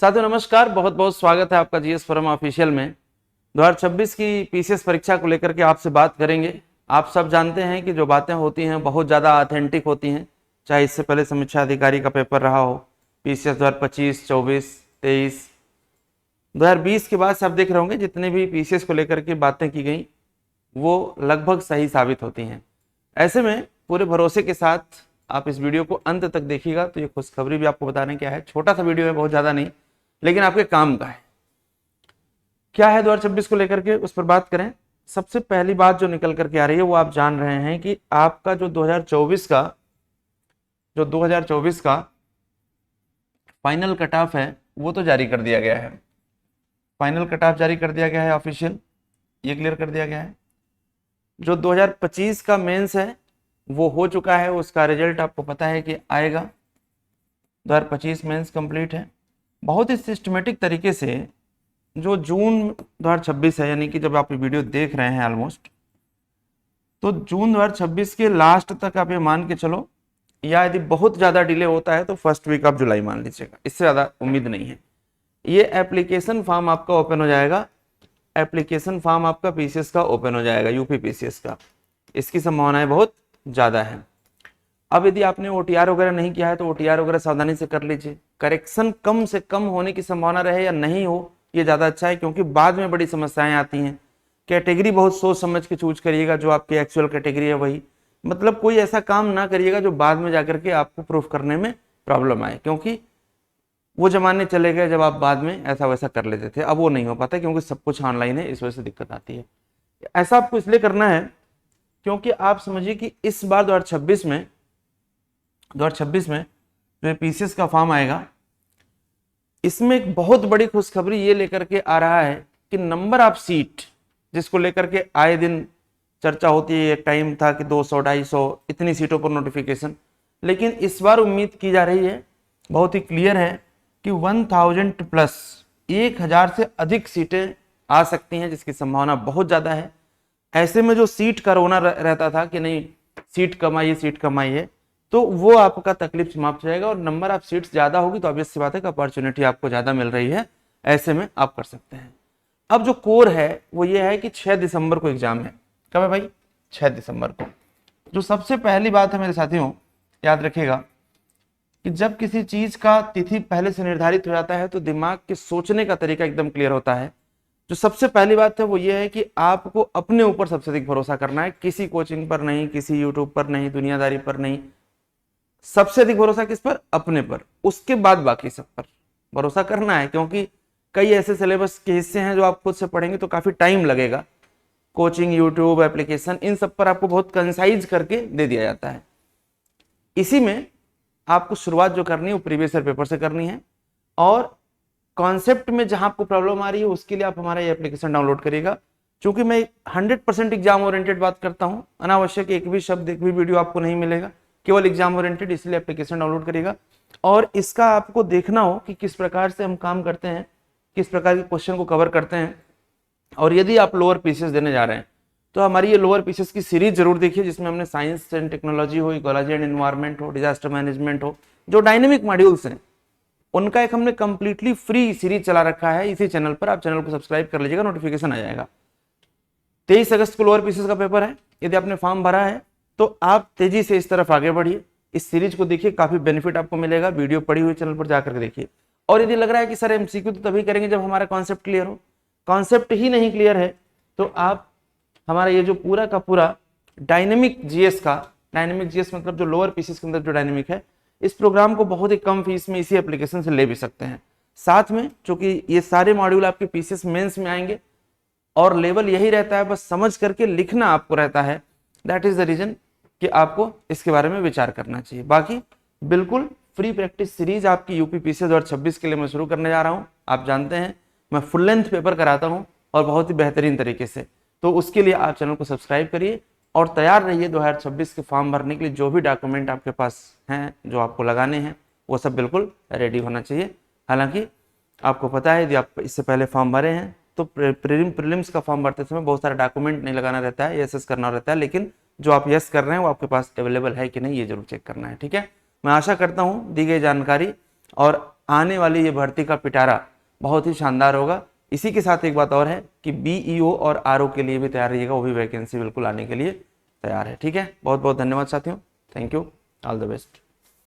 साथियों नमस्कार, बहुत बहुत स्वागत है आपका जीएस फोरम ऑफिशियल में। 2026 की पीसीएस परीक्षा को लेकर के आपसे बात करेंगे। आप सब जानते हैं कि जो बातें होती हैं बहुत ज़्यादा ऑथेंटिक होती हैं, चाहे इससे पहले समीक्षा अधिकारी का पेपर रहा हो, पीसीएस 2025, 24, 23, 2020 के बाद से आप देख रहे होंगे जितने भी पीसीएस को लेकर के बातें की गई वो लगभग सही साबित होती हैं। ऐसे में पूरे भरोसे के साथ आप इस वीडियो को अंत तक देखिएगा तो ये खुशखबरी भी आपको बताने क्या है। छोटा सा वीडियो है, बहुत ज़्यादा नहीं, लेकिन आपके काम का है। क्या है 2026 को लेकर के, उस पर बात करें। सबसे पहली बात जो निकल करके आ रही है वो आप जान रहे हैं कि आपका जो 2024 का फाइनल कट ऑफ है वो तो जारी कर दिया गया है। फाइनल कट ऑफ जारी कर दिया गया है ऑफिशियल, ये क्लियर कर दिया गया है। जो 2025 का मेंस है वो हो चुका है, उसका रिजल्ट आपको पता है कि आएगा। 2025 मेंस कंप्लीट है। बहुत ही सिस्टमेटिक तरीके से जो जून 2026 है, यानी कि जब आप ये वीडियो देख रहे हैं ऑलमोस्ट, तो जून 2026 के लास्ट तक आप ये मान के चलो, या यदि बहुत ज़्यादा डिले होता है तो फर्स्ट वीक ऑफ जुलाई मान लीजिएगा, इससे ज़्यादा उम्मीद नहीं है। ये एप्लीकेशन फॉर्म आपका ओपन हो जाएगा, एप्लीकेशन फॉर्म आपका पीसीएस का ओपन हो जाएगा, यूपी पीसीएस का। इसकी संभावनाएं बहुत ज़्यादा है। अब यदि आपने ओटीआर वगैरह नहीं किया है तो ओटीआर वगैरह सावधानी से कर लीजिए। करेक्शन कम से कम होने की संभावना रहे या नहीं हो, ये ज़्यादा अच्छा है, क्योंकि बाद में बड़ी समस्याएं आती हैं। कैटेगरी बहुत सोच समझ के चूज करिएगा, जो आपकी एक्चुअल कैटेगरी है वही, मतलब कोई ऐसा काम ना करिएगा जो बाद में जाकर के आपको प्रूफ करने में प्रॉब्लम आए, क्योंकि वो जमाने चले गए जब आप बाद में ऐसा वैसा कर लेते थे। अब वो नहीं हो पाता क्योंकि सब कुछ ऑनलाइन है, इस वजह से दिक्कत आती है। ऐसा आपको इसलिए करना है क्योंकि आप समझिए कि इस बार 2026 में जो पीसीएस का फॉर्म आएगा, इसमें एक बहुत बड़ी खुशखबरी ये लेकर के आ रहा है कि नंबर ऑफ सीट, जिसको लेकर के आए दिन चर्चा होती है, एक टाइम था कि 200, 250 इतनी सीटों पर नोटिफिकेशन, लेकिन इस बार उम्मीद की जा रही है, बहुत ही क्लियर है कि 1000 प्लस 1000 से अधिक सीटें आ सकती हैं, जिसकी संभावना बहुत ज़्यादा है। ऐसे में जो सीट का रोना रहता था कि नहीं सीट कम आई है, तो वो आपका तकलीफ समाप्त हो जाएगा, और नंबर ऑफ सीट्स ज़्यादा होगी तो ऑब्वियस सी बात है कि अपॉर्चुनिटी आपको ज़्यादा मिल रही है, ऐसे में आप कर सकते हैं। अब जो कोर है वो ये है कि 6 दिसंबर को एग्जाम है। कब है भाई? 6 दिसंबर को। जो सबसे पहली बात है मेरे साथियों, याद रखिएगा कि जब किसी चीज़ का तिथि पहले से निर्धारित हो जाता है तो दिमाग के सोचने का तरीका एकदम क्लियर होता है। जो सबसे पहली बात है वो ये है कि आपको अपने ऊपर सबसे अधिक भरोसा करना है, किसी कोचिंग पर नहीं, किसी यूट्यूब पर नहीं, दुनियादारी पर नहीं। सबसे अधिक भरोसा किस पर? अपने पर। उसके बाद बाकी सब पर भरोसा करना है, क्योंकि कई ऐसे सिलेबस के हिस्से हैं जो आप खुद से पढ़ेंगे तो काफी टाइम लगेगा। कोचिंग, यूट्यूब, एप्लीकेशन, इन सब पर आपको बहुत कंसाइज करके दे दिया जाता है। इसी में आपको शुरुआत जो करनी है वो प्रीवियस ईयर पेपर से करनी है, और कॉन्सेप्ट में जहां आपको प्रॉब्लम आ रही है उसके लिए आप हमारा ये एप्लीकेशन डाउनलोड करिएगा। चूंकि मैं 100% एग्जाम ओरिएंटेड बात करता हूं, अनावश्यक एक भी शब्द, एक भी वीडियो आपको नहीं मिलेगा, केवल एग्जाम ओरिएंटेड, इसलिए एप्लीकेशन डाउनलोड करिएगा। और इसका आपको देखना हो कि किस प्रकार से हम काम करते हैं, किस प्रकार के क्वेश्चन को कवर करते हैं। और यदि आप लोअर पीसीएस देने जा रहे हैं तो हमारी ये लोअर पीसीएस की सीरीज जरूर देखिए, जिसमें हमने साइंस एंड टेक्नोलॉजी हो, इकोलॉजी एंड एनवायरनमेंट हो, डिजास्टर मैनेजमेंट हो, जो डायनेमिक मॉड्यूल्स हैं उनका एक हमने कंप्लीटली फ्री सीरीज चला रखा है इसी चैनल पर। आप चैनल को सब्सक्राइब कर लीजिएगा, नोटिफिकेशन आ जाएगा। 23 अगस्त को लोअर पीसीएस का पेपर है। यदि आपने फॉर्म भरा है तो आप तेजी से इस तरफ आगे बढ़िए, इस सीरीज को देखिए, काफी बेनिफिट आपको मिलेगा। वीडियो पड़ी हुई चैनल पर जाकर के देखिए। और यदि लग रहा है कि सर एमसीक्यू तो तभी करेंगे जब हमारा कॉन्सेप्ट क्लियर हो, कॉन्सेप्ट ही नहीं क्लियर है तो आप हमारा ये जो पूरा का पूरा डायनेमिक जीएस का, डायनेमिक जीएस मतलब जो लोअर पीसीएस के अंदर जो डायनेमिक है, इस प्रोग्राम को बहुत ही कम फीस में इसी एप्लीकेशन से ले भी सकते हैं। साथ में चूंकि ये सारे मॉड्यूल आपके पीसीएस मेंस में आएंगे और लेवल यही रहता है, बस समझ करके लिखना आपको रहता है। दैट इज द रीजन कि आपको इसके बारे में विचार करना चाहिए। बाकी बिल्कुल फ्री प्रैक्टिस सीरीज आपकी यूपी पीसीएस 2026 के लिए मैं शुरू करने जा रहा हूँ। आप जानते हैं मैं फुल लेंथ पेपर कराता हूँ और बहुत ही बेहतरीन तरीके से, तो उसके लिए आप चैनल को सब्सक्राइब करिए और तैयार रहिए 2026 के फॉर्म भरने के लिए। जो भी डॉक्यूमेंट आपके पास हैं जो आपको लगाने हैं वो सब बिल्कुल रेडी होना चाहिए। हालांकि आपको पता है यदि आप इससे पहले फॉर्म भरे हैं तो प्रीलिम्स का फॉर्म भरते समय बहुत सारा डॉक्यूमेंट नहीं लगाना रहता है, यस करना रहता है, लेकिन जो आप यस कर रहे हैं वो आपके पास अवेलेबल है कि नहीं ये जरूर चेक करना है। ठीक है, मैं आशा करता हूँ दी गई जानकारी और आने वाली ये भर्ती का पिटारा बहुत ही शानदार होगा। इसी के साथ एक बात और है कि बीईओ और आरओ के लिए भी तैयार रहिएगा, वो भी वैकेंसी बिल्कुल आने के लिए तैयार है। ठीक है, बहुत बहुत धन्यवाद साथियों, thank you, all the best.